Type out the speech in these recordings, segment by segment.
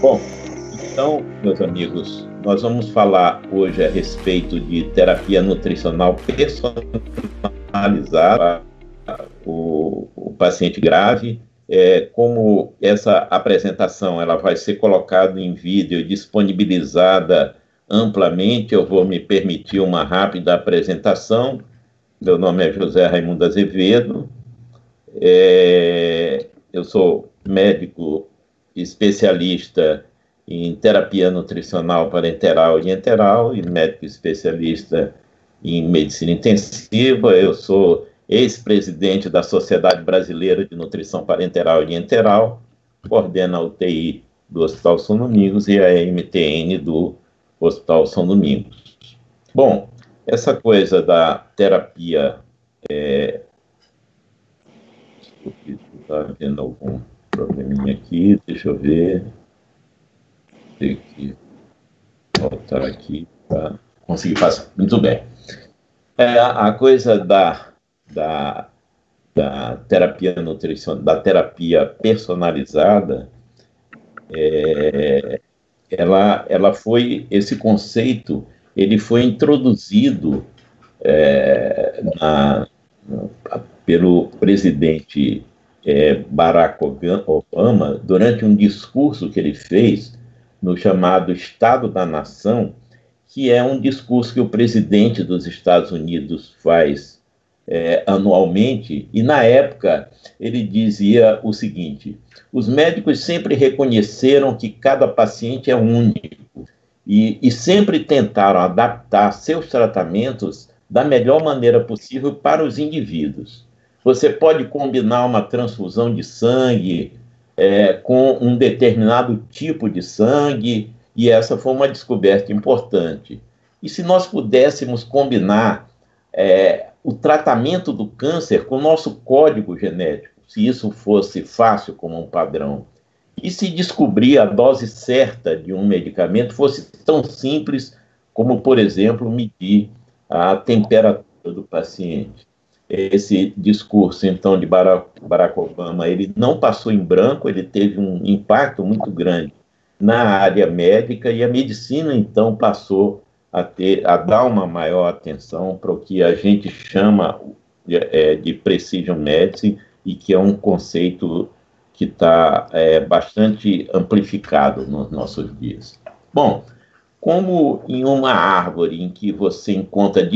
Bom, então, meus amigos, nós vamos falar hoje a respeito de terapia nutricional personalizada para o paciente grave. Como essa apresentação ela vai ser colocada em vídeo e disponibilizada amplamente, eu vou me permitir uma rápida apresentação. Meu nome é José Raimundo Azevedo, eu sou médico especialista em terapia nutricional parenteral e enteral e médico especialista em medicina intensiva. Eu sou ex-presidente da Sociedade Brasileira de Nutrição Parenteral e Enteral, coordeno a UTI do Hospital São Domingos e a MTN do Hospital São Domingos. Bom, essa coisa da terapia... Está havendo algum probleminha aqui, deixa eu ver. Tem que voltar aqui para conseguir passar. Muito bem. A coisa da terapia nutricional, da terapia personalizada, ela foi, esse conceito, ele foi introduzido pelo presidente Barack Obama durante um discurso que ele fez no chamado Estado da Nação, que é um discurso que o presidente dos Estados Unidos faz anualmente, e na época ele dizia o seguinte: os médicos sempre reconheceram que cada paciente é único e sempre tentaram adaptar seus tratamentos da melhor maneira possível para os indivíduos. Você pode combinar uma transfusão de sangue com um determinado tipo de sangue, e essa foi uma descoberta importante. E se nós pudéssemos combinar o tratamento do câncer com o nosso código genético, se isso fosse fácil como um padrão, e se descobrir a dose certa de um medicamento fosse tão simples como, por exemplo, medir a temperatura do paciente. Esse discurso, então, de Barack Obama, ele não passou em branco, ele teve um impacto muito grande na área médica, e a medicina, então, passou a dar uma maior atenção para o que a gente chama de precision medicine, e que é um conceito que está bastante amplificado nos nossos dias. Bom, como em uma árvore em que você encontra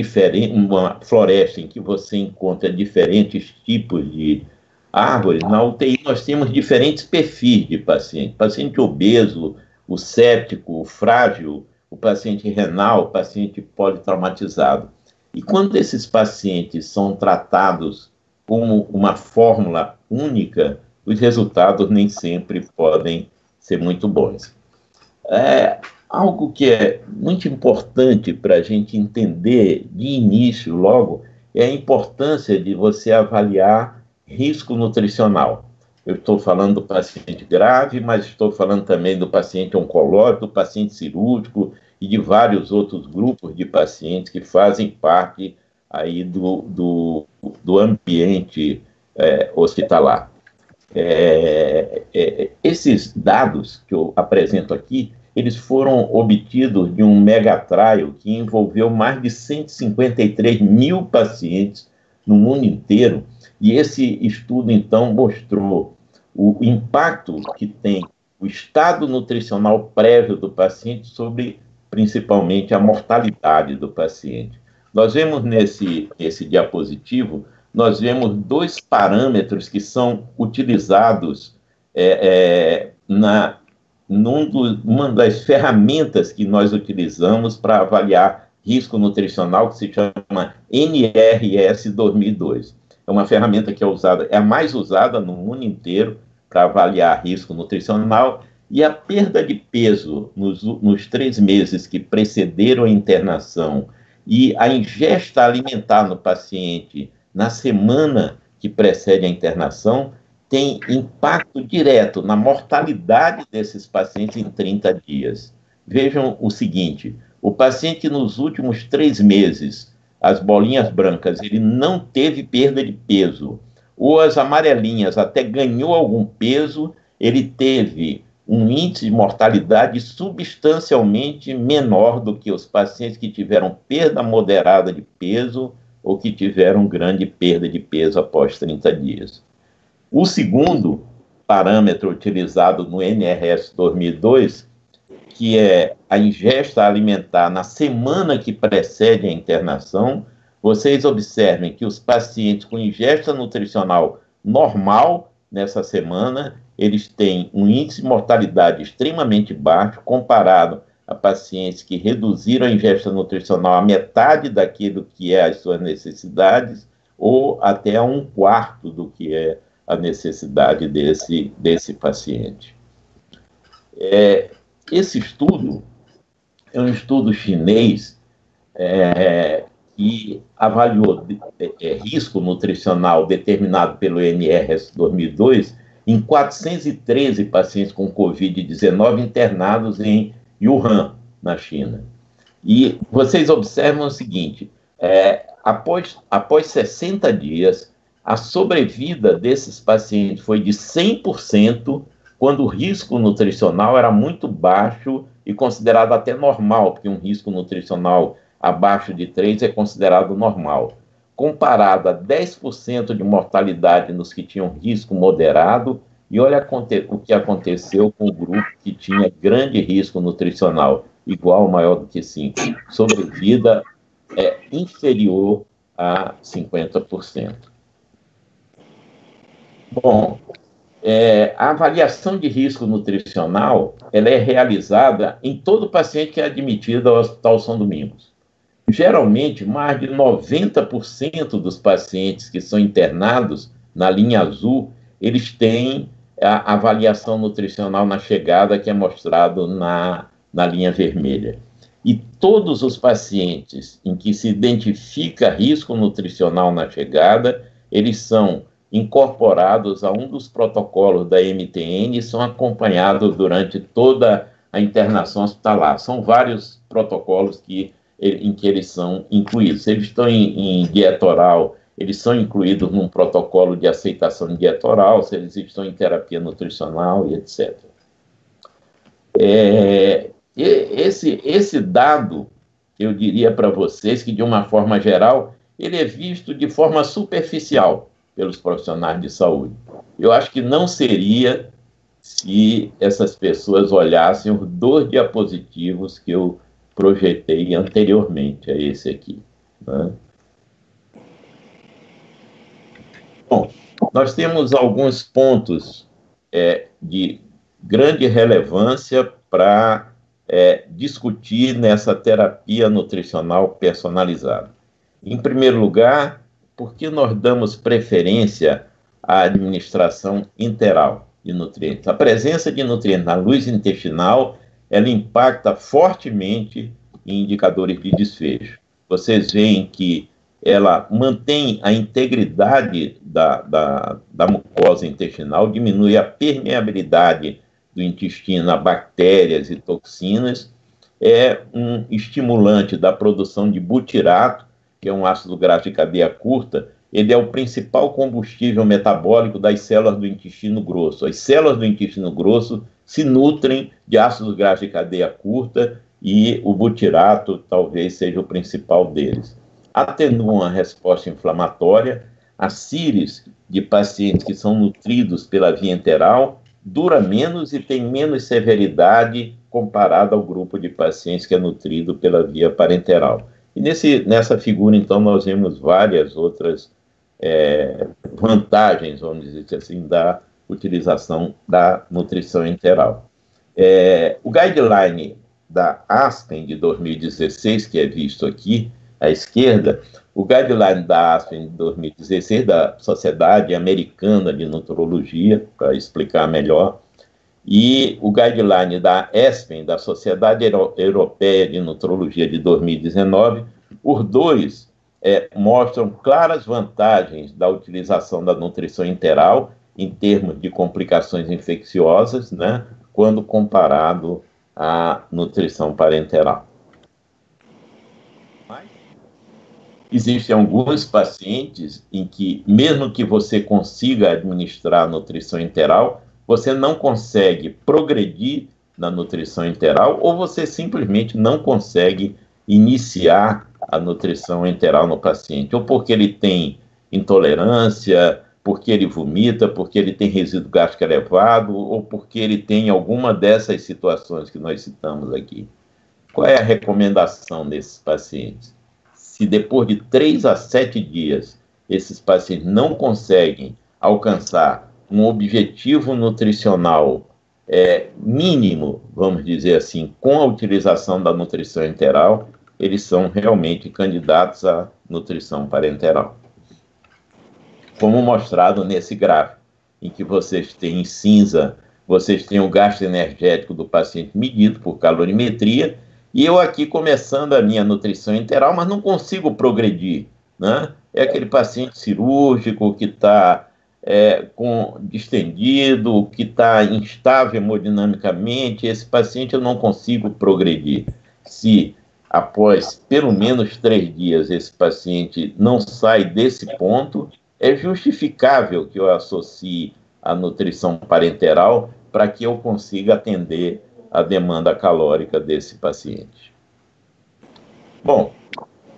uma floresta em que você encontra diferentes tipos de árvores, na UTI nós temos diferentes perfis de paciente. Paciente obeso, o séptico, o frágil, o paciente renal, o paciente politraumatizado. E quando esses pacientes são tratados como uma fórmula única, os resultados nem sempre podem ser muito bons. Algo que é muito importante para a gente entender de início, logo, é a importância de você avaliar risco nutricional. Eu estou falando do paciente grave, mas estou falando também do paciente oncológico, do paciente cirúrgico e de vários outros grupos de pacientes que fazem parte aí do ambiente hospitalar. Esses dados que eu apresento aqui, eles foram obtidos de um megatrial que envolveu mais de 153 mil pacientes no mundo inteiro, e esse estudo, então, mostrou o impacto que tem o estado nutricional prévio do paciente sobre, principalmente, a mortalidade do paciente. Nós vemos nesse diapositivo, nós vemos dois parâmetros que são utilizados uma das ferramentas que nós utilizamos para avaliar risco nutricional, que se chama NRS 2002. É uma ferramenta que é a mais usada no mundo inteiro para avaliar risco nutricional, e a perda de peso nos 3 meses que precederam a internação e a ingesta alimentar no paciente na semana que precede a internação tem impacto direto na mortalidade desses pacientes em 30 dias. Vejam o seguinte: o paciente nos últimos 3 meses, as bolinhas brancas, ele não teve perda de peso, ou as amarelinhas até ganhou algum peso, ele teve um índice de mortalidade substancialmente menor do que os pacientes que tiveram perda moderada de peso ou que tiveram grande perda de peso após 30 dias. O segundo parâmetro utilizado no NRS 2002, que é a ingesta alimentar na semana que precede a internação, vocês observem que os pacientes com ingesta nutricional normal nessa semana, eles têm um índice de mortalidade extremamente baixo comparado a pacientes que reduziram a ingesta nutricional à metade daquilo que é as suas necessidades ou até a 1/4 do que é a necessidade desse paciente. Esse estudo é um estudo chinês que avaliou risco nutricional determinado pelo NRS 2002 em 413 pacientes com Covid-19 internados em Wuhan, na China. E vocês observam o seguinte, após 60 dias, a sobrevida desses pacientes foi de 100%, quando o risco nutricional era muito baixo e considerado até normal, porque um risco nutricional abaixo de 3 é considerado normal. Comparado a 10% de mortalidade nos que tinham risco moderado, e olha o que aconteceu com o grupo que tinha grande risco nutricional, igual ou maior do que 5. Sobrevida inferior a 50%. Bom, a avaliação de risco nutricional ela é realizada em todo paciente que é admitido ao Hospital São Domingos. Geralmente, mais de 90% dos pacientes que são internados na linha azul, eles têm a avaliação nutricional na chegada, que é mostrado na linha vermelha. E todos os pacientes em que se identifica risco nutricional na chegada, eles são incorporados a um dos protocolos da MTN e são acompanhados durante toda a internação hospitalar. São vários protocolos em que eles são incluídos. Se eles estão em dieta oral, eles são incluídos num protocolo de aceitação de dieta oral, se eles estão em terapia nutricional e etc. Esse dado, eu diria para vocês que, de uma forma geral, ele é visto de forma superficial pelos profissionais de saúde. Eu acho que não seria se essas pessoas olhassem os 2 diapositivos que eu projetei anteriormente a esse aqui, né? Bom, nós temos alguns pontos de grande relevância para discutir nessa terapia nutricional personalizada. Em primeiro lugar, por que nós damos preferência à administração enteral de nutrientes? A presença de nutrientes na luz intestinal, ela impacta fortemente em indicadores de desfecho. Vocês veem que ela mantém a integridade da mucosa intestinal, diminui a permeabilidade do intestino a bactérias e toxinas, é um estimulante da produção de butirato, que é um ácido graxo de cadeia curta. Ele é o principal combustível metabólico das células do intestino grosso. As células do intestino grosso se nutrem de ácidos graxos de cadeia curta e o butirato talvez seja o principal deles. Atenuam a resposta inflamatória. A síris de pacientes que são nutridos pela via enteral dura menos e tem menos severidade comparado ao grupo de pacientes que é nutrido pela via parenteral. E nessa figura, então, nós vemos várias outras vantagens, vamos dizer assim, da utilização da nutrição enteral. O guideline da ASPEN de 2016, que é visto aqui à esquerda, o guideline da ASPEN de 2016, da Sociedade Americana de Nutrologia, para explicar melhor, e o guideline da ESPEN, da Sociedade Europeia de Nutrologia de 2019, os dois mostram claras vantagens da utilização da nutrição enteral em termos de complicações infecciosas, né, quando comparado à nutrição parenteral. Mas existem alguns pacientes em que, mesmo que você consiga administrar a nutrição enteral, você não consegue progredir na nutrição enteral ou você simplesmente não consegue iniciar a nutrição enteral no paciente, ou porque ele tem intolerância, porque ele vomita, porque ele tem resíduo gástrico elevado, ou porque ele tem alguma dessas situações que nós citamos aqui. Qual é a recomendação desses pacientes? Se depois de 3 a 7 dias esses pacientes não conseguem alcançar um objetivo nutricional mínimo, vamos dizer assim, com a utilização da nutrição enteral, eles são realmente candidatos à nutrição parenteral. Como mostrado nesse gráfico, em que vocês têm em cinza, vocês têm o gasto energético do paciente medido por calorimetria, e eu aqui começando a minha nutrição enteral, mas não consigo progredir, né? É aquele paciente cirúrgico que está distendido, que está instável hemodinamicamente, esse paciente eu não consigo progredir. Se após pelo menos 3 dias esse paciente não sai desse ponto, é justificável que eu associe a nutrição parenteral para que eu consiga atender a demanda calórica desse paciente. Bom,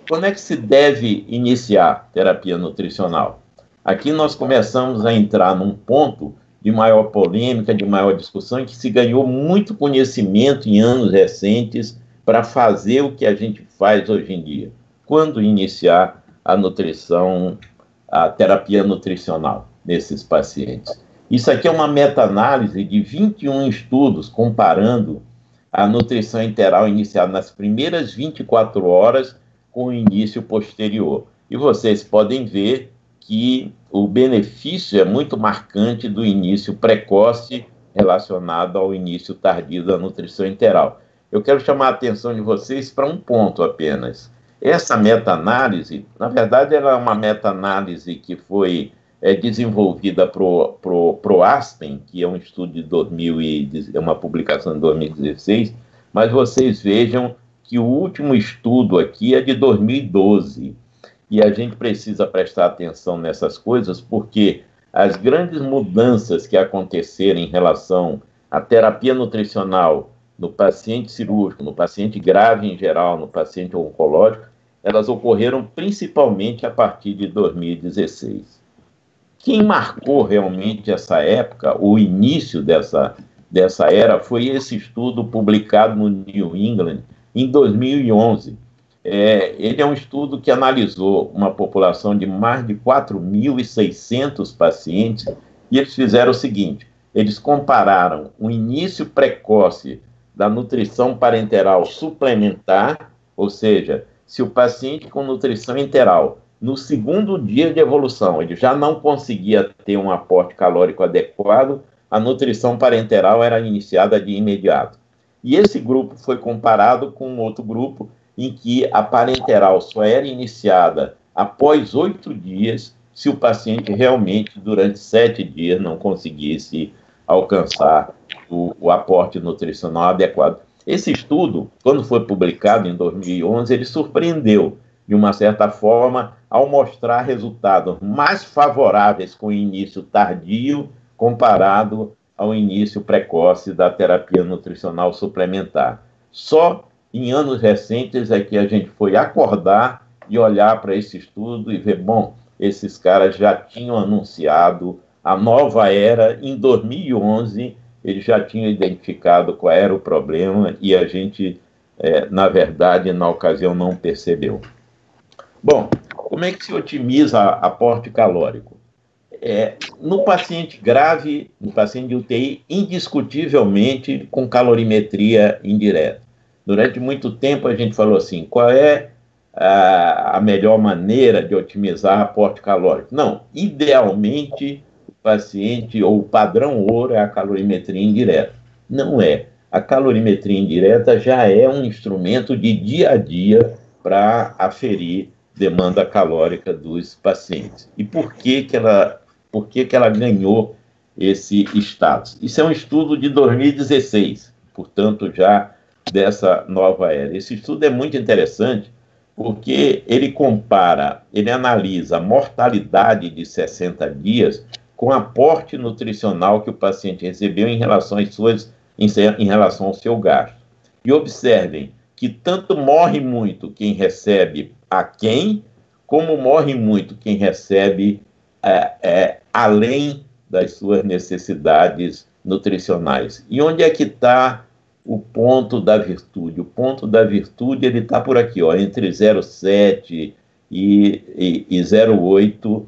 quando é que se deve iniciar terapia nutricional? Aqui nós começamos a entrar num ponto de maior polêmica, de maior discussão, em que se ganhou muito conhecimento em anos recentes para fazer o que a gente faz hoje em dia. Quando iniciar a terapia nutricional nesses pacientes? Isso aqui é uma meta-análise de 21 estudos comparando a nutrição enteral iniciada nas primeiras 24 horas com o início posterior. E vocês podem ver que o benefício é muito marcante do início precoce relacionado ao início tardio da nutrição enteral. Eu quero chamar a atenção de vocês para um ponto apenas. Essa meta-análise, na verdade, ela é uma meta-análise que foi desenvolvida pro Aspen, que é um estudo de uma publicação de 2016, mas vocês vejam que o último estudo aqui é de 2012, e a gente precisa prestar atenção nessas coisas, porque as grandes mudanças que aconteceram em relação à terapia nutricional no paciente cirúrgico, no paciente grave em geral, no paciente oncológico, elas ocorreram principalmente a partir de 2016. Quem marcou realmente essa época, o início dessa era, foi esse estudo publicado no New England em 2011. Ele é um estudo que analisou uma população de mais de 4.600 pacientes, e eles fizeram o seguinte: eles compararam o início precoce da nutrição parenteral suplementar, ou seja, se o paciente com nutrição enteral, no segundo dia de evolução, ele já não conseguia ter um aporte calórico adequado, a nutrição parenteral era iniciada de imediato. E esse grupo foi comparado com outro grupo em que a parenteral só era iniciada após 8 dias, se o paciente realmente, durante 7 dias, não conseguisse alcançar o aporte nutricional adequado. Esse estudo, quando foi publicado em 2011, ele surpreendeu, de uma certa forma, ao mostrar resultados mais favoráveis com o início tardio comparado ao início precoce da terapia nutricional suplementar. Só em anos recentes é que a gente foi acordar e olhar para esse estudo e ver, bom, esses caras já tinham anunciado a nova era em 2011, eles já tinham identificado qual era o problema e a gente, na verdade, na ocasião, não percebeu. Bom, como é que se otimiza aporte calórico? No paciente grave, no paciente de UTI, indiscutivelmente com calorimetria indireta. Durante muito tempo a gente falou assim, qual é a melhor maneira de otimizar aporte calórico? Não, idealmente o paciente, ou o padrão ouro, é a calorimetria indireta. Não é. A calorimetria indireta já é um instrumento de dia a dia para aferir demanda calórica dos pacientes. E por que ela ganhou esse status? Isso é um estudo de 2016, portanto, já dessa nova era. Esse estudo é muito interessante porque ele analisa a mortalidade de 60 dias com o aporte nutricional que o paciente recebeu em relação em relação ao seu gasto. E observem que tanto morre muito quem recebe aquém, como morre muito quem recebe além das suas necessidades nutricionais. E onde é que está o ponto da virtude? O ponto da virtude ele está por aqui, ó, entre 0,7 e 0,8,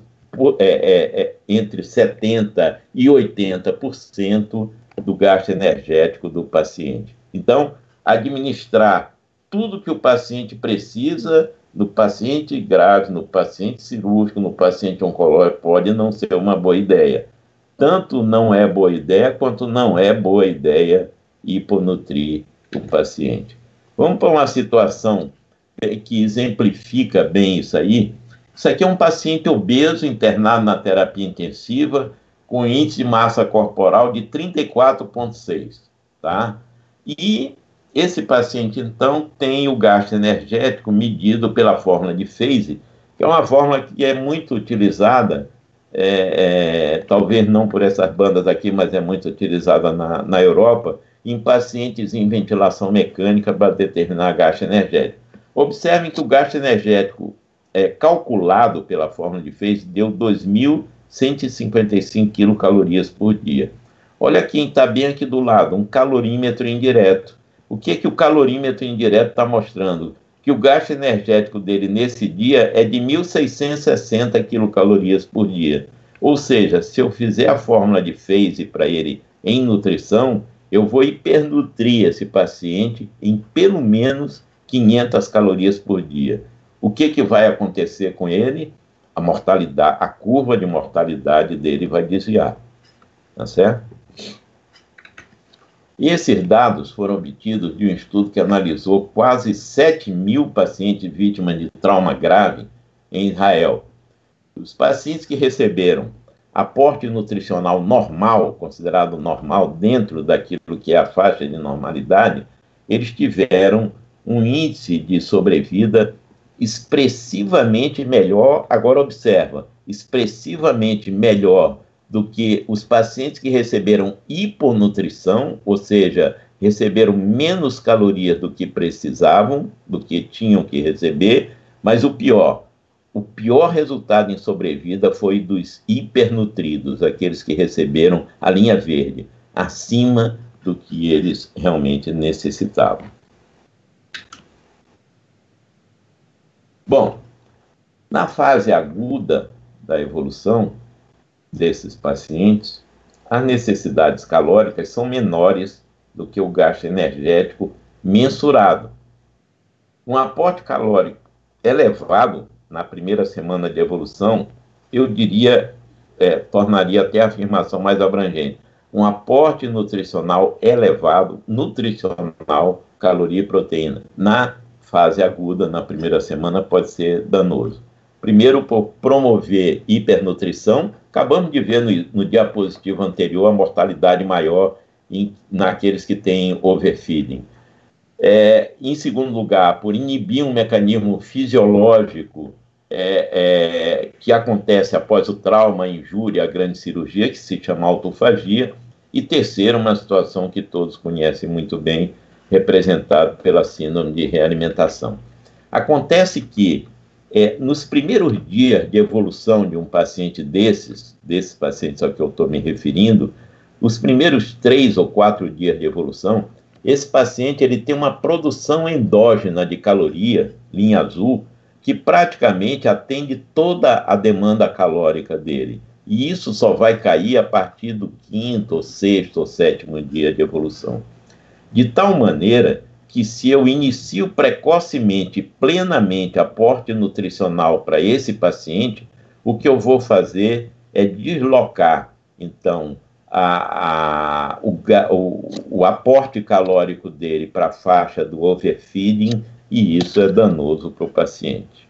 entre 70% e 80% do gasto energético do paciente. Então, administrar tudo que o paciente precisa, no paciente grave, no paciente cirúrgico, no paciente oncológico, pode não ser uma boa ideia. Tanto não é boa ideia, quanto não é boa ideia hiponutrir o paciente. Vamos para uma situação que exemplifica bem isso aí. Isso aqui é um paciente obeso internado na terapia intensiva com índice de massa corporal de 34,6, tá? E esse paciente, então, tem o gasto energético medido pela fórmula de Phase, que é uma fórmula que é muito utilizada, talvez não por essas bandas aqui, mas é muito utilizada na Europa, em pacientes em ventilação mecânica para determinar gasto energético. Observem que o gasto energético calculado pela fórmula de Phase deu 2.155 quilocalorias por dia. Olha quem está bem aqui do lado, um calorímetro indireto. O que o calorímetro indireto está mostrando? Que o gasto energético dele nesse dia é de 1.660 quilocalorias por dia. Ou seja, se eu fizer a fórmula de Phase para ele em nutrição, eu vou hipernutrir esse paciente em pelo menos 500 calorias por dia. O que vai acontecer com ele? A mortalidade, a curva de mortalidade dele vai desviar. Tá certo? E esses dados foram obtidos de um estudo que analisou quase 7.000 pacientes vítimas de trauma grave em Israel. Os pacientes que receberam aporte nutricional normal, considerado normal dentro daquilo que é a faixa de normalidade, eles tiveram um índice de sobrevida expressivamente melhor, agora observa, expressivamente melhor do que os pacientes que receberam hiponutrição, ou seja, receberam menos calorias do que precisavam, do que tinham que receber, mas o pior resultado em sobrevida foi dos hipernutridos, aqueles que receberam a linha verde, acima do que eles realmente necessitavam. Bom, na fase aguda da evolução desses pacientes, as necessidades calóricas são menores do que o gasto energético mensurado. Um aporte calórico elevado na primeira semana de evolução, eu diria, tornaria até a afirmação mais abrangente. Um aporte nutricional elevado, caloria e proteína, na fase aguda, na primeira semana, pode ser danoso. Primeiro, por promover hipernutrição, acabamos de ver no diapositivo anterior a mortalidade maior naqueles que têm overfeeding. Em segundo lugar, por inibir um mecanismo fisiológico que acontece após o trauma, a injúria, a grande cirurgia, que se chama autofagia. E terceiro, uma situação que todos conhecem muito bem, representada pela síndrome de realimentação. Acontece que, nos primeiros dias de evolução de um paciente desses pacientes a que eu estou me referindo, os primeiros 3 ou 4 dias de evolução, esse paciente ele tem uma produção endógena de caloria, linha azul, que praticamente atende toda a demanda calórica dele. E isso só vai cair a partir do 5º, ou 6º, ou 7º dia de evolução. De tal maneira que se eu inicio precocemente e plenamente aporte nutricional para esse paciente, o que eu vou fazer é deslocar, então, o aporte calórico dele para a faixa do overfeeding, e isso é danoso para o paciente.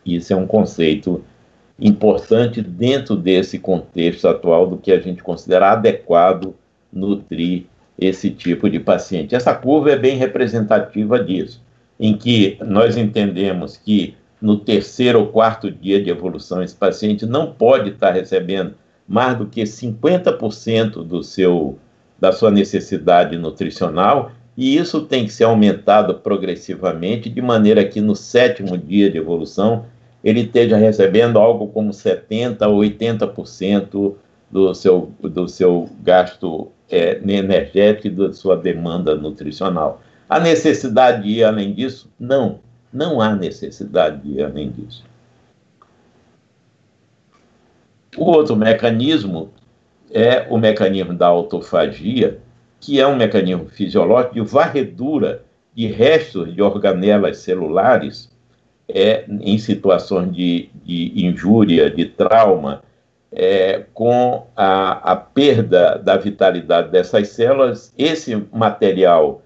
Isso é um conceito importante dentro desse contexto atual do que a gente considera adequado nutrir esse tipo de paciente. Essa curva é bem representativa disso, em que nós entendemos que no 3º ou 4º dia de evolução esse paciente não pode estar recebendo mais do que 50% da sua necessidade nutricional, e isso tem que ser aumentado progressivamente, de maneira que no 7º dia de evolução ele esteja recebendo algo como 70% a 80% do seu gasto energético e da sua demanda nutricional. A necessidade de ir além disso? Não, não há necessidade de ir além disso. O outro mecanismo é o mecanismo da autofagia, que é um mecanismo fisiológico de varredura de restos de organelas celulares em situações de injúria, de trauma, com a perda da vitalidade dessas células, esse material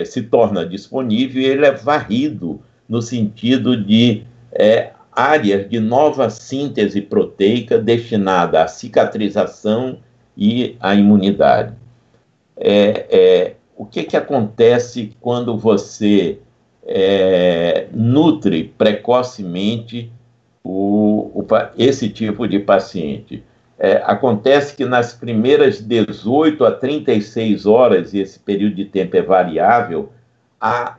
se torna disponível e ele é varrido no sentido de áreas de nova síntese proteica destinada à cicatrização e à imunidade. O que acontece quando você nutre precocemente esse tipo de paciente? Acontece que nas primeiras 18 a 36 horas, e esse período de tempo é variável,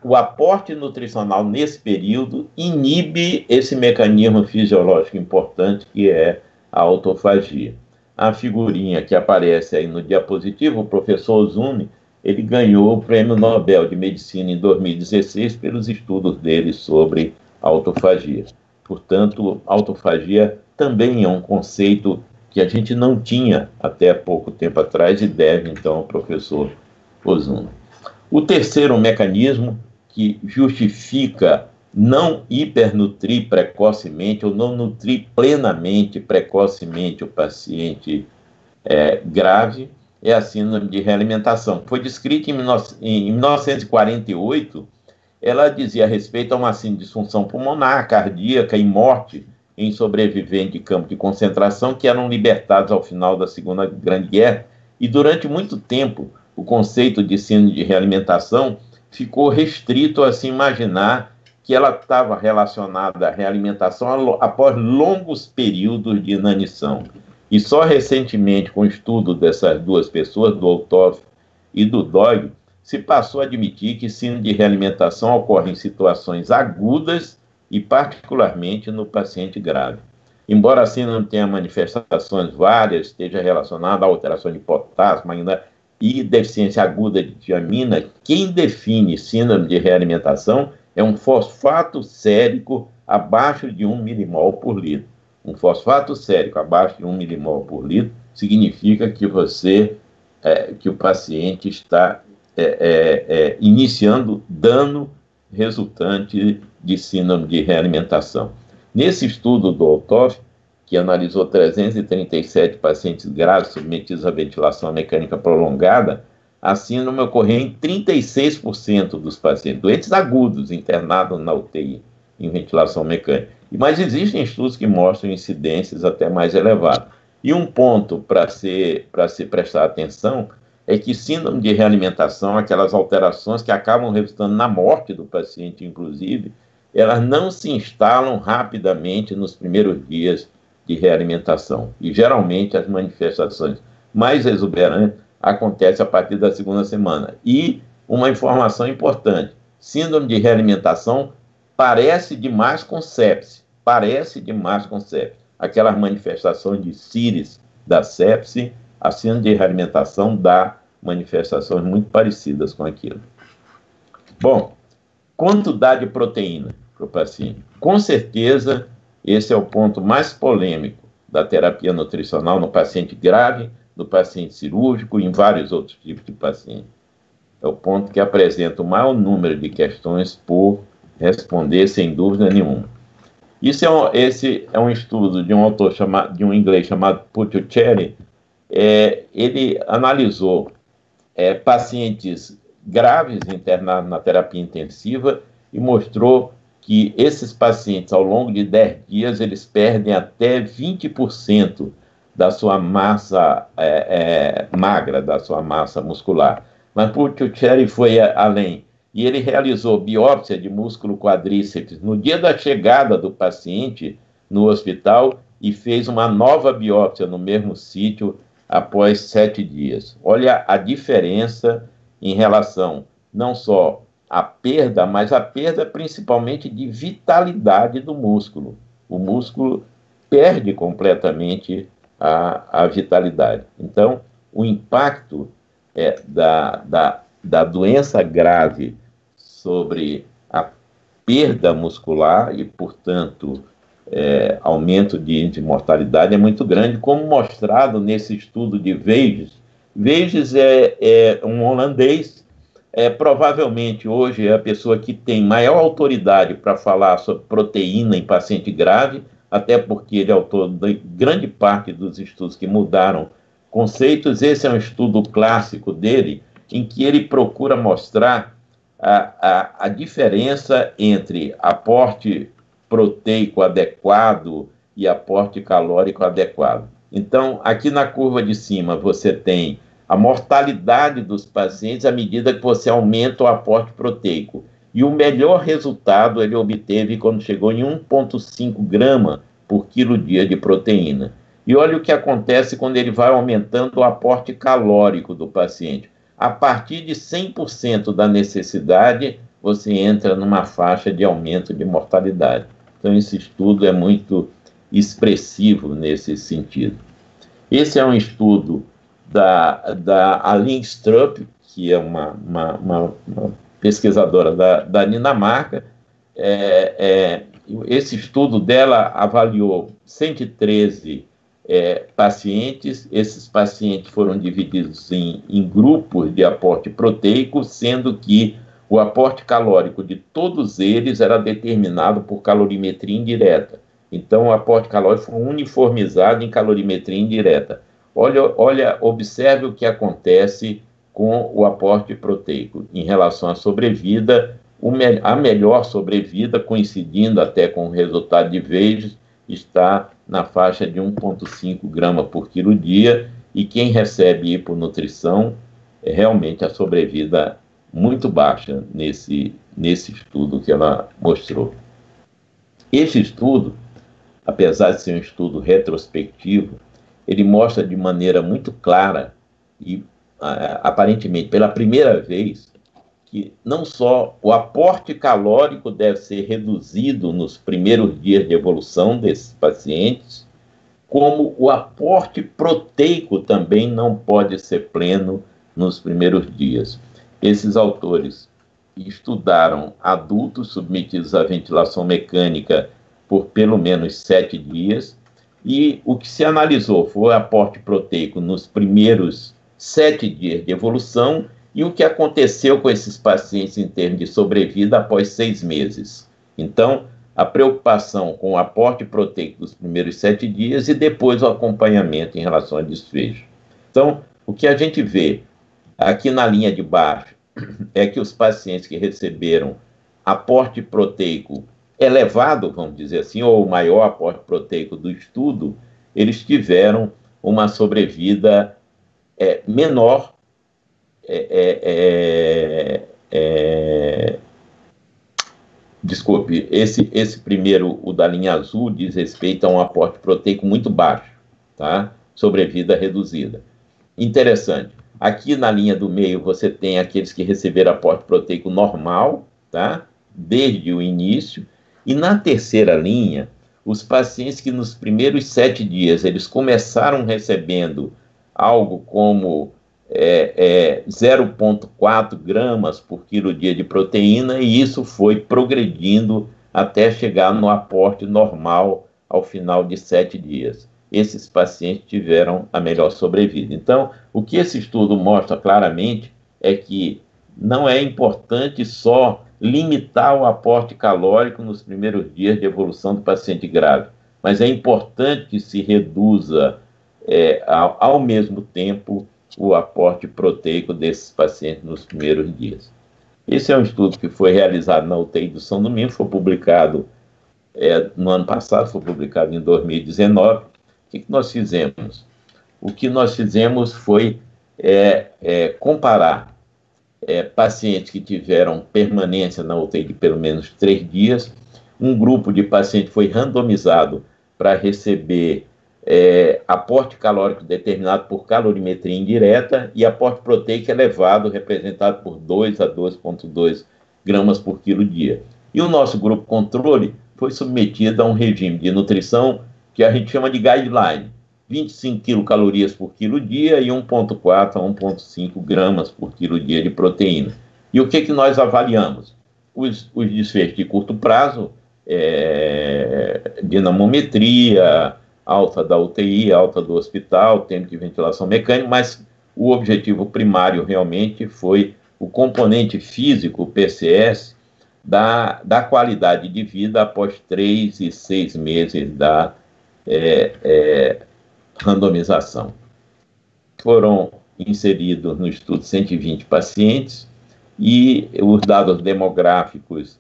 o aporte nutricional nesse período inibe esse mecanismo fisiológico importante que é a autofagia. A figurinha que aparece aí no diapositivo, o professor Ozuni, ele ganhou o Prêmio Nobel de Medicina em 2016 pelos estudos dele sobre autofagia. Portanto, autofagia também é um conceito que a gente não tinha até pouco tempo atrás e deve, então, ao professor Ozuni. O terceiro mecanismo que justifica não hipernutrir precocemente ou não nutrir plenamente, precocemente o paciente grave é a síndrome de realimentação. Foi descrita em 1948, ela dizia a respeito a uma síndrome de disfunção pulmonar, cardíaca e morte em sobreviventes de campo de concentração que eram libertados ao final da Segunda Grande Guerra, e durante muito tempo o conceito de síndrome de realimentação ficou restrito a se imaginar que ela estava relacionada à realimentação após longos períodos de inanição. E só recentemente, com o estudo dessas duas pessoas, do Olthoff e do Doig, se passou a admitir que síndrome de realimentação ocorre em situações agudas e particularmente no paciente grave. Embora a síndrome tenha manifestações várias, esteja relacionada a alteração de potássio, ainda e deficiência aguda de tiamina, quem define síndrome de realimentação é um fosfato sérico abaixo de 1 milimol por litro. Um fosfato sérico abaixo de 1 milimol por litro significa que que o paciente está iniciando dano resultante de síndrome de realimentação. Nesse estudo do Olthoff, que analisou 337 pacientes graves submetidos à ventilação mecânica prolongada, a síndrome ocorreu em 36% dos pacientes, doentes agudos internados na UTI, em ventilação mecânica. Mas existem estudos que mostram incidências até mais elevadas. E um ponto para se prestar atenção é que síndrome de realimentação, aquelas alterações que acabam resultando na morte do paciente, inclusive, elas não se instalam rapidamente nos primeiros dias de realimentação. E, geralmente, as manifestações mais exuberantes acontecem a partir da segunda semana. E uma informação importante, síndrome de realimentação parece demais com sepse. Aquelas manifestações de CIRIS da sepse, a síndrome de realimentação dá manifestações muito parecidas com aquilo. Bom, quanto dá de proteína para o paciente? Com certeza, esse é o ponto mais polêmico da terapia nutricional no paciente grave, no paciente cirúrgico e em vários outros tipos de paciente. É o ponto que apresenta o maior número de questões por responder sem dúvida nenhuma. Esse é um estudo de um autor de um inglês chamado Pucciucchelli. Ele analisou pacientes graves internados na terapia intensiva e mostrou que esses pacientes, ao longo de 10 dias, eles perdem até 20% da sua massa magra, da sua massa muscular. Mas Pucciucchelli foi além, e ele realizou biópsia de músculo quadríceps no dia da chegada do paciente no hospital e fez uma nova biópsia no mesmo sítio após 7 dias. Olha a diferença em relação não só à perda, mas à perda principalmente de vitalidade do músculo. O músculo perde completamente a vitalidade. Então, o impacto da doença grave sobre a perda muscular e, portanto, aumento de índice de mortalidade é muito grande, como mostrado nesse estudo de Veges. Veges é um holandês, provavelmente hoje é a pessoa que tem maior autoridade para falar sobre proteína em paciente grave, até porque ele é autor de grande parte dos estudos que mudaram conceitos. Esse é um estudo clássico dele, em que ele procura mostrar a diferença entre aporte proteico adequado e aporte calórico adequado. Então, aqui na curva de cima, você tem a mortalidade dos pacientes à medida que você aumenta o aporte proteico. E o melhor resultado ele obteve quando chegou em 1,5 grama por quilo-dia de proteína. E olha o que acontece quando ele vai aumentando o aporte calórico do paciente. A partir de 100% da necessidade, você entra numa faixa de aumento de mortalidade. Então, esse estudo é muito expressivo nesse sentido. Esse é um estudo da Aline Strup, que é uma pesquisadora da Dinamarca. Esse estudo dela avaliou 113 pacientes. Esses pacientes foram divididos em grupos de aporte proteico, sendo que o aporte calórico de todos eles era determinado por calorimetria indireta. Então, o aporte calórico foi uniformizado em calorimetria indireta. Olha, observe o que acontece com o aporte proteico em relação à sobrevida. A melhor sobrevida, coincidindo até com o resultado de Veges, está na faixa de 1,5 grama por quilo dia, e quem recebe hiponutrição, realmente a sobrevida muito baixa nesse estudo que ela mostrou. Este estudo, apesar de ser um estudo retrospectivo, ele mostra de maneira muito clara e, aparentemente, pela primeira vez, que não só o aporte calórico deve ser reduzido nos primeiros dias de evolução desses pacientes, como o aporte proteico também não pode ser pleno nos primeiros dias. Esses autores estudaram adultos submetidos à ventilação mecânica por pelo menos 7 dias, e o que se analisou foi o aporte proteico nos primeiros 7 dias de evolução e o que aconteceu com esses pacientes em termos de sobrevida após 6 meses. Então, a preocupação com o aporte proteico dos primeiros 7 dias e depois o acompanhamento em relação a desfecho. Então, o que a gente vê aqui na linha de baixo é que os pacientes que receberam aporte proteico elevado, vamos dizer assim, ou o maior aporte proteico do estudo, eles tiveram uma sobrevida menor. Desculpe, esse primeiro, o da linha azul, diz respeito a um aporte proteico muito baixo, tá? Sobrevida reduzida. Interessante. Aqui na linha do meio você tem aqueles que receberam aporte proteico normal, tá? Desde o início. E na terceira linha, os pacientes que nos primeiros 7 dias eles começaram recebendo algo como 0,4 gramas por quilo dia de proteína, e isso foi progredindo até chegar no aporte normal ao final de 7 dias. Esses pacientes tiveram a melhor sobrevida. Então, o que esse estudo mostra claramente é que não é importante só limitar o aporte calórico nos primeiros dias de evolução do paciente grave, mas é importante que se reduza, ao mesmo tempo, o aporte proteico desses pacientes nos primeiros dias. Esse é um estudo que foi realizado na UTI do São Domingos, foi publicado no ano passado, foi publicado em 2019. O que nós fizemos? O que nós fizemos foi comparar pacientes que tiveram permanência na UTI de pelo menos 3 dias. Um grupo de pacientes foi randomizado para receber aporte calórico determinado por calorimetria indireta e aporte proteico elevado, representado por 2 a 2,2 gramas por quilo dia. E o nosso grupo controle foi submetido a um regime de nutrição que a gente chama de guideline, 25 quilocalorias por quilo dia e 1,4 a 1,5 gramas por quilo dia de proteína. E o que nós avaliamos? Os desfechos de curto prazo, dinamometria, alta da UTI, alta do hospital, tempo de ventilação mecânica, mas o objetivo primário realmente foi o componente físico, o PCS, da qualidade de vida após 3 e 6 meses da randomização. Foram inseridos no estudo 120 pacientes e os dados demográficos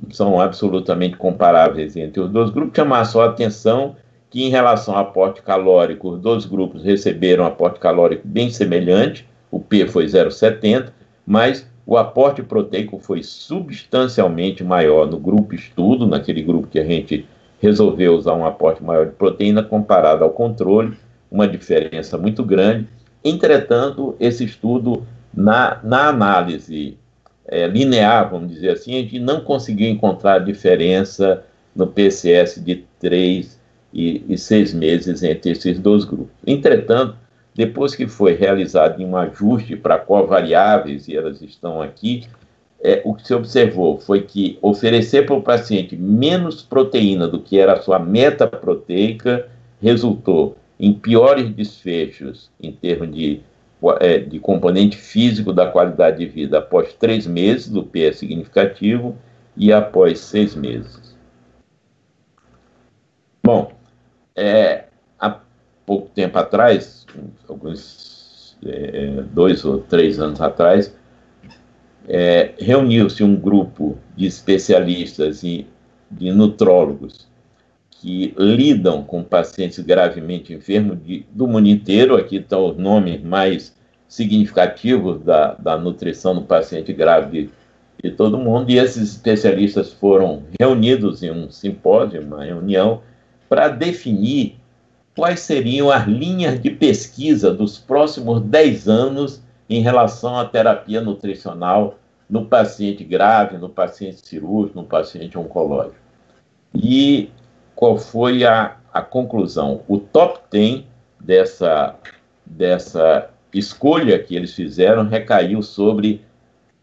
são absolutamente comparáveis entre os dois grupos. Chamar só a atenção que, em relação ao aporte calórico, os dois grupos receberam aporte calórico bem semelhante, o P foi 0,70, mas o aporte proteico foi substancialmente maior no grupo estudo, naquele grupo que a gente resolveu usar um aporte maior de proteína comparado ao controle, uma diferença muito grande. Entretanto, esse estudo, na análise linear, vamos dizer assim, a gente não conseguiu encontrar diferença no PCS de 3 e 6 meses entre esses dois grupos. Entretanto, depois que foi realizado um ajuste para covariáveis, e elas estão aqui, o que se observou foi que oferecer para o paciente menos proteína do que era a sua meta proteica resultou em piores desfechos em termos de componente físico da qualidade de vida após 3 meses, do P é significativo, e após 6 meses. Bom, há pouco tempo atrás, alguns 2 ou 3 anos atrás, reuniu-se um grupo de especialistas e de nutrólogos que lidam com pacientes gravemente enfermos do mundo inteiro. Aqui estão os nomes mais significativos da nutrição no paciente grave de todo mundo, e esses especialistas foram reunidos em um simpósio, uma reunião, para definir quais seriam as linhas de pesquisa dos próximos 10 anos em relação à terapia nutricional no paciente grave, no paciente cirúrgico, no paciente oncológico. E qual foi a conclusão? O top 10 dessa escolha que eles fizeram recaiu sobre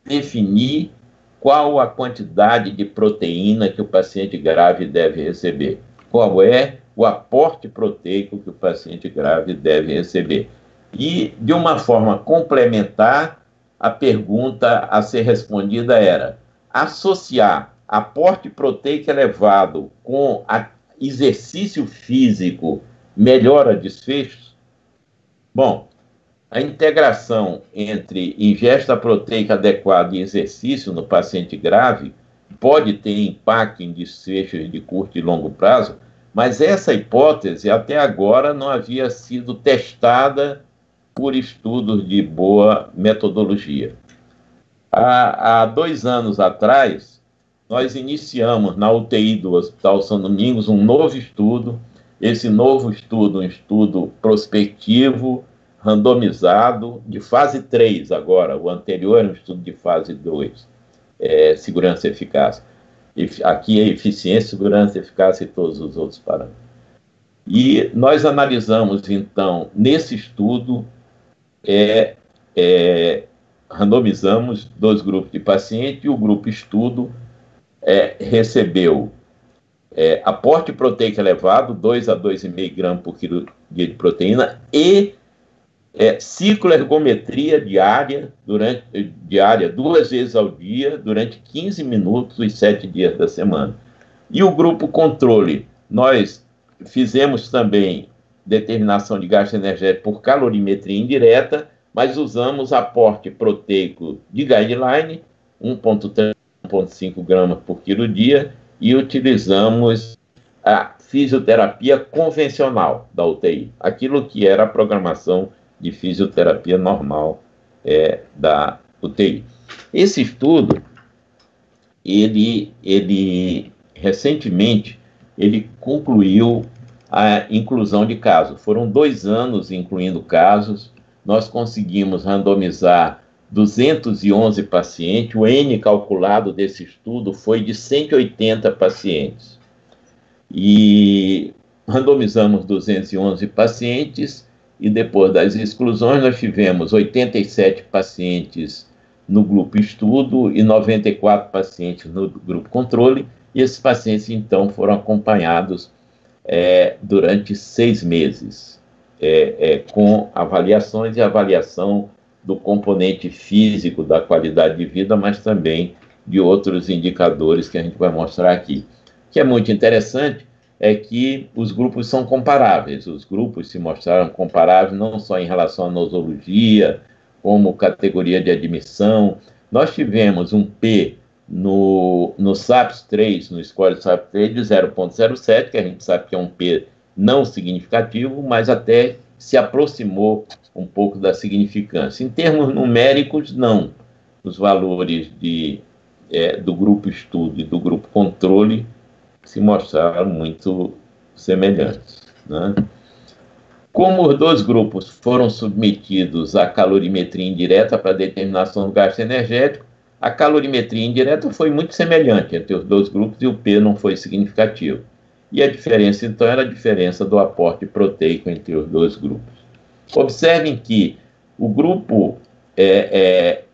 definir qual a quantidade de proteína que o paciente grave deve receber. Qual é o aporte proteico que o paciente grave deve receber. E, de uma forma complementar, a pergunta a ser respondida era: associar aporte proteico elevado com exercício físico melhora desfechos? Bom, a integração entre ingesta proteica adequada e exercício no paciente grave pode ter impacto em desfechos de curto e longo prazo, mas essa hipótese até agora não havia sido testada por estudos de boa metodologia. Há 2 anos atrás, nós iniciamos na UTI do Hospital São Domingos um novo estudo. Esse novo estudo, um estudo prospectivo, randomizado, de fase 3 agora. O anterior era um estudo de fase 2, segurança e eficácia. Aqui é eficiência, segurança, eficácia e todos os outros parâmetros. E nós analisamos, então, nesse estudo, randomizamos 2 grupos de pacientes, e o grupo estudo recebeu aporte proteico elevado, 2 a 2,5 gramas por quilo de proteína, e cicloergometria diária 2 vezes ao dia, durante 15 minutos, os 7 dias da semana. E o grupo controle, nós fizemos também determinação de gasto energético por calorimetria indireta, mas usamos aporte proteico de guideline, 1,3 a 1,5 gramas por quilo dia, e utilizamos a fisioterapia convencional da UTI, aquilo que era a programação de fisioterapia normal da UTI. Esse estudo, ele recentemente ele concluiu a inclusão de casos. Foram 2 anos incluindo casos, nós conseguimos randomizar 211 pacientes, o N calculado desse estudo foi de 180 pacientes. E randomizamos 211 pacientes, e depois das exclusões nós tivemos 87 pacientes no grupo estudo e 94 pacientes no grupo controle, e esses pacientes, então, foram acompanhados durante 6 meses, com avaliações e avaliação do componente físico da qualidade de vida, mas também de outros indicadores que a gente vai mostrar aqui. O que é muito interessante é que os grupos são comparáveis, os grupos se mostraram comparáveis não só em relação à nosologia, como categoria de admissão. Nós tivemos um P no SAPS-3, no score SAPS-3 de 0,07, que a gente sabe que é um P não significativo, mas até se aproximou um pouco da significância. Em termos numéricos, não. Os valores do grupo estudo e do grupo controle se mostraram muito semelhantes, né? Como os 2 grupos foram submetidos à calorimetria indireta para determinação do gasto energético, a calorimetria indireta foi muito semelhante entre os 2 grupos e o P não foi significativo. E a diferença, então, era a diferença do aporte proteico entre os 2 grupos. Observem que o grupo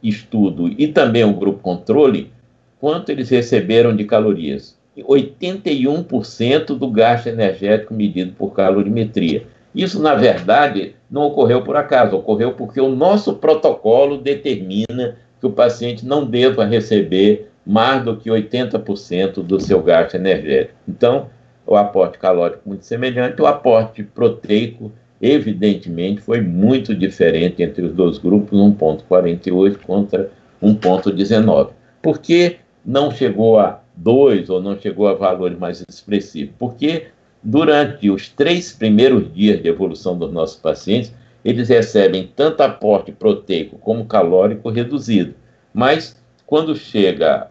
estudo e também o grupo controle, quanto eles receberam de calorias? 81% do gasto energético medido por calorimetria. Isso, na verdade, não ocorreu por acaso, ocorreu porque o nosso protocolo determina que o paciente não deva receber mais do que 80% do seu gasto energético. Então, o aporte calórico muito semelhante, o aporte proteico, evidentemente, foi muito diferente entre os 2 grupos, 1,48 contra 1,19. Por que não chegou a 2 ou não chegou a valores mais expressivos? Porque durante os 3 primeiros dias de evolução dos nossos pacientes, eles recebem tanto aporte proteico como calórico reduzido. Mas, quando chega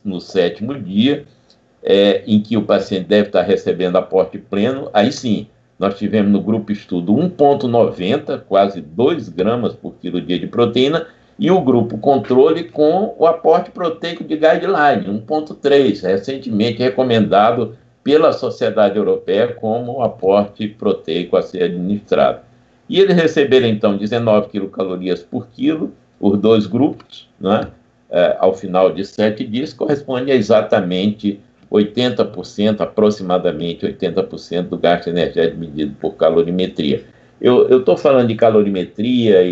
no 7º dia, em que o paciente deve estar recebendo aporte pleno, aí sim, nós tivemos no grupo estudo 1,90, quase 2 gramas por quilo dia de proteína, e o grupo controle com o aporte proteico de guideline, 1,3, recentemente recomendado pela Sociedade Europeia como aporte proteico a ser administrado. E eles receberam, então, 19 quilocalorias por quilo, os 2 grupos, né? Ao final de 7 dias, corresponde a exatamente 80%, aproximadamente 80% do gasto energético medido por calorimetria. Eu estou falando de calorimetria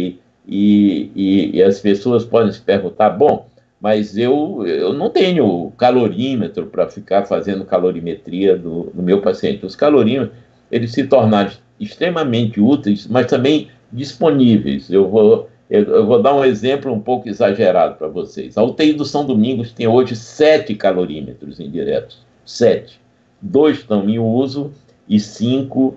e as pessoas podem se perguntar, bom, mas eu não tenho calorímetro para ficar fazendo calorimetria do meu paciente. Os calorímetros, eles se tornaram extremamente úteis, mas também disponíveis. Eu vou dar um exemplo um pouco exagerado para vocês. A UTI do São Domingos tem hoje 7 calorímetros indiretos. 7. 2 estão em uso e 5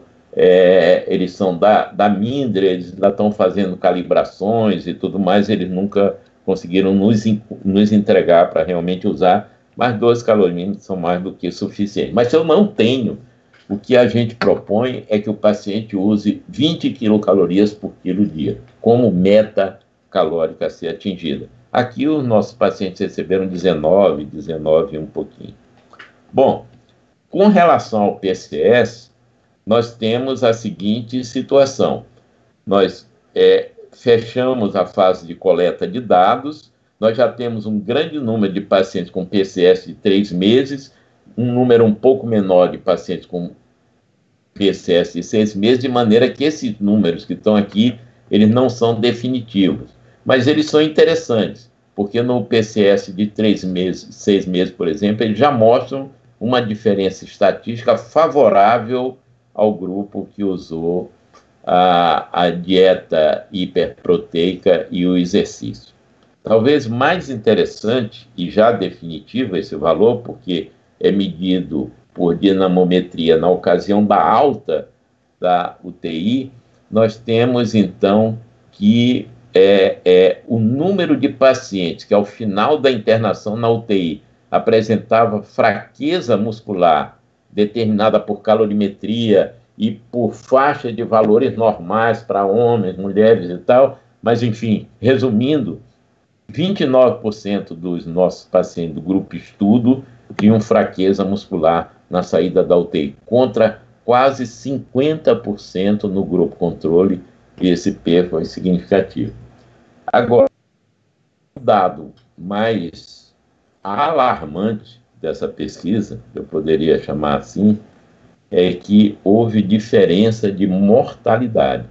eles são da Mindre, eles ainda estão fazendo calibrações e tudo mais, eles nunca conseguiram nos entregar para realmente usar, mas 2 calorímetros são mais do que suficiente. Mas se eu não tenho, o que a gente propõe é que o paciente use 20 quilocalorias por quilo dia, como meta calórica a ser atingida. Aqui os nossos pacientes receberam 19 e um pouquinho. Bom, com relação ao PCS, nós temos a seguinte situação. Nós fechamos a fase de coleta de dados, nós já temos um grande número de pacientes com PCS de 3 meses, um número um pouco menor de pacientes com PCS de 6 meses, de maneira que esses números que estão aqui, eles não são definitivos, mas eles são interessantes, porque no PCS de 3 meses, 6 meses, por exemplo, eles já mostram uma diferença estatística favorável ao grupo que usou a dieta hiperproteica e o exercício. Talvez mais interessante e já definitivo esse valor, porque é medido por dinamometria na ocasião da alta da UTI, nós temos então que o número de pacientes que ao final da internação na UTI apresentava fraqueza muscular determinada por calorimetria e por faixa de valores normais para homens, mulheres e tal, mas, enfim, resumindo, 29% dos nossos pacientes do grupo estudo tinham fraqueza muscular na saída da UTI, contra quase 50% no grupo controle, e esse P foi significativo. Agora, o dado mais alarmante dessa pesquisa, eu poderia chamar assim, é que houve diferença de mortalidade,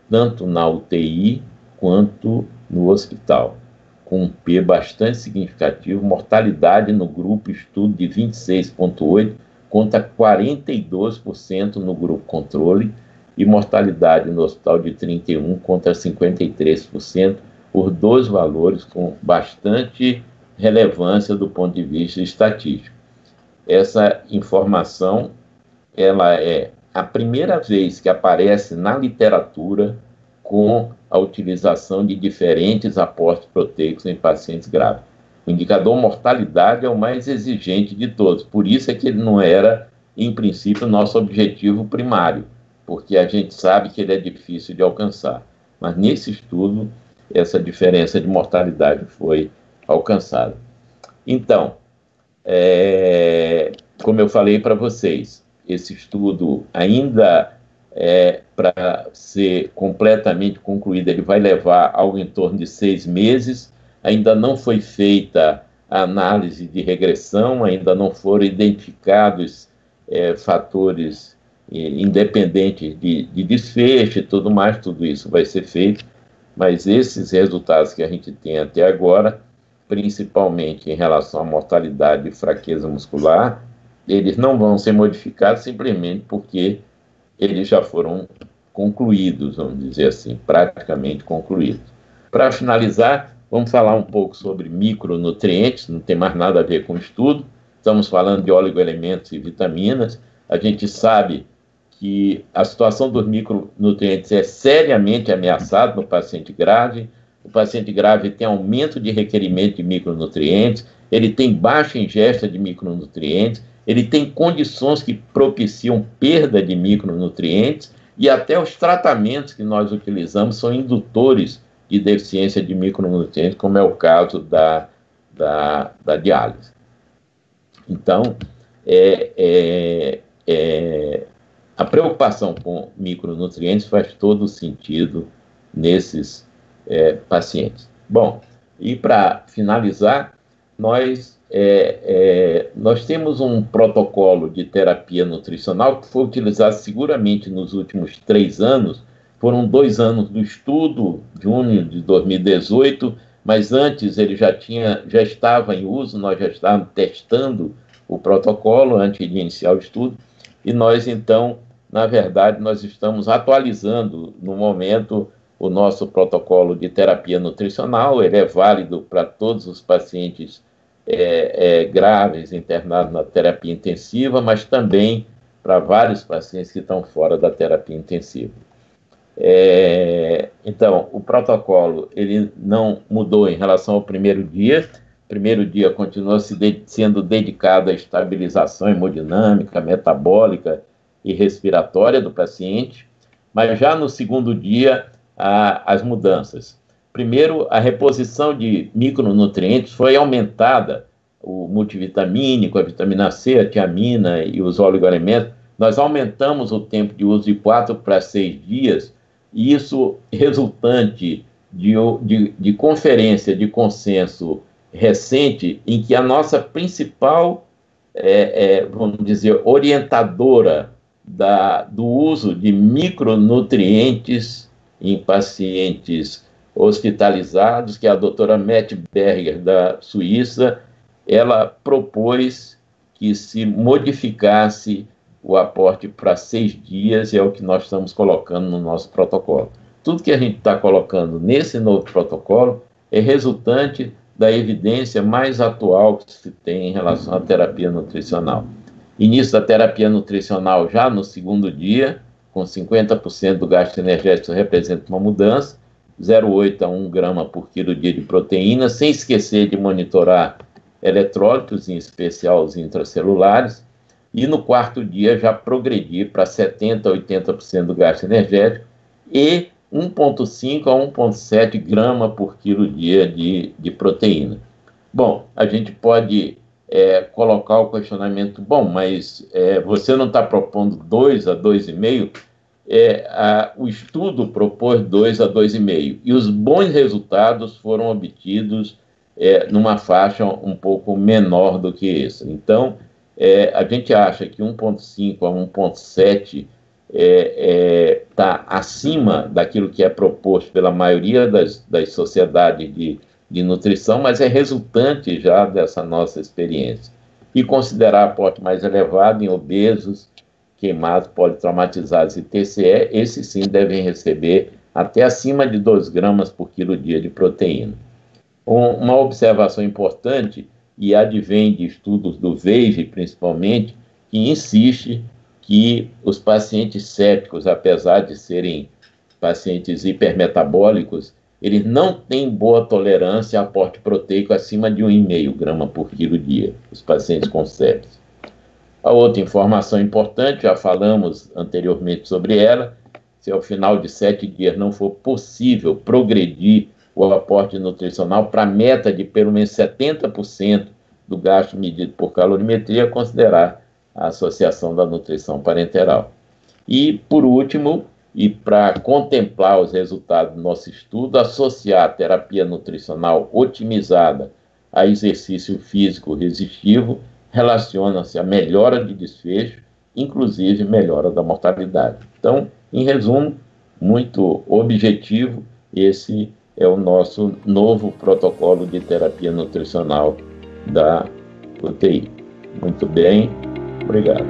tanto na UTI quanto no hospital, com um P bastante significativo, mortalidade no grupo estudo de 26,8% contra 42% no grupo controle, e mortalidade no hospital de 31% contra 53%, por dois valores com bastante relevância do ponto de vista estatístico. Essa informação, ela é a primeira vez que aparece na literatura com a utilização de diferentes aportes proteicos em pacientes graves. O indicador mortalidade é o mais exigente de todos, por isso é que ele não era, em princípio, nosso objetivo primário, porque a gente sabe que ele é difícil de alcançar. Mas nesse estudo, essa diferença de mortalidade foi alcançada. Então, como eu falei para vocês, esse estudo ainda para ser completamente concluído, ele vai levar algo em torno de 6 meses, ainda não foi feita a análise de regressão, ainda não foram identificados fatores independentes de desfecho e tudo mais, tudo isso vai ser feito, mas esses resultados que a gente tem até agora, principalmente em relação à mortalidade e fraqueza muscular, eles não vão ser modificados simplesmente porque eles já foram concluídos, vamos dizer assim, praticamente concluídos. Para finalizar, vamos falar um pouco sobre micronutrientes, não tem mais nada a ver com o estudo, estamos falando de oligoelementos e vitaminas. A gente sabe que a situação dos micronutrientes é seriamente ameaçada no paciente grave. O paciente grave tem aumento de requerimento de micronutrientes, ele tem baixa ingesta de micronutrientes, ele tem condições que propiciam perda de micronutrientes, e até os tratamentos que nós utilizamos são indutores de deficiência de micronutrientes, como é o caso da diálise. Então, a preocupação com micronutrientes faz todo sentido nesses pacientes. Bom, e para finalizar, nós temos um protocolo de terapia nutricional que foi utilizado seguramente nos últimos 3 anos, foram 2 anos do estudo, junho de 2018, mas antes ele já estava em uso, nós já estávamos testando o protocolo antes de iniciar o estudo, e nós então, na verdade, nós estamos atualizando no momento o nosso protocolo de terapia nutricional. Ele é válido para todos os pacientes graves internados na terapia intensiva, mas também para vários pacientes que estão fora da terapia intensiva. Então, o protocolo ele não mudou em relação ao primeiro dia. O primeiro dia continuou sendo dedicado à estabilização hemodinâmica, metabólica e respiratória do paciente, mas já no segundo dia, as mudanças. Primeiro, a reposição de micronutrientes foi aumentada, o multivitamínico, a vitamina C, a tiamina e os oligoelementos. Nós aumentamos o tempo de uso de 4 para 6 dias, e isso resultante de conferência de consenso recente, em que a nossa principal, vamos dizer, orientadora do uso de micronutrientes em pacientes hospitalizados, que é a doutora Mette Berger, da Suíça, ela propôs que se modificasse o aporte para 6 dias, e é o que nós estamos colocando no nosso protocolo. Tudo que a gente está colocando nesse novo protocolo é resultante da evidência mais atual que se tem em relação à terapia nutricional. Início da terapia nutricional já no segundo dia, com 50% do gasto energético representa uma mudança, 0,8 a 1 grama por quilo dia de proteína, sem esquecer de monitorar eletrólitos, em especial os intracelulares. e no quarto dia já progredir para 70% a 80% do gasto energético e 1,5 a 1,7 grama por quilo dia de proteína. Bom, a gente pode colocar o questionamento, bom, mas você não está propondo 2 a 2,5? O estudo propôs 2 a 2,5 e os bons resultados foram obtidos numa faixa um pouco menor do que esse. Então, a gente acha que 1,5 a 1,7 está acima daquilo que é proposto pela maioria das sociedades de nutrição, mas é resultante já dessa nossa experiência. E considerar aporte mais elevado em obesos, queimados, politraumatizados e TCE, esses sim devem receber até acima de 2 gramas por quilo dia de proteína. Uma observação importante, e advém de estudos do VEIGE principalmente, que insiste que os pacientes sépticos, apesar de serem pacientes hipermetabólicos, eles não têm boa tolerância a aporte proteico acima de 1,5 grama por quilo dia, os pacientes com sepsis. A outra informação importante, já falamos anteriormente sobre ela, se ao final de 7 dias não for possível progredir o aporte nutricional para a meta de pelo menos 70% do gasto medido por calorimetria, considerar a associação da nutrição parenteral. E, por último, e para contemplar os resultados do nosso estudo, associar a terapia nutricional otimizada a exercício físico resistivo relaciona-se a melhora de desfecho, inclusive melhora da mortalidade. Então, em resumo, muito objetivo, esse é o nosso novo protocolo de terapia nutricional da UTI. Muito bem, obrigado.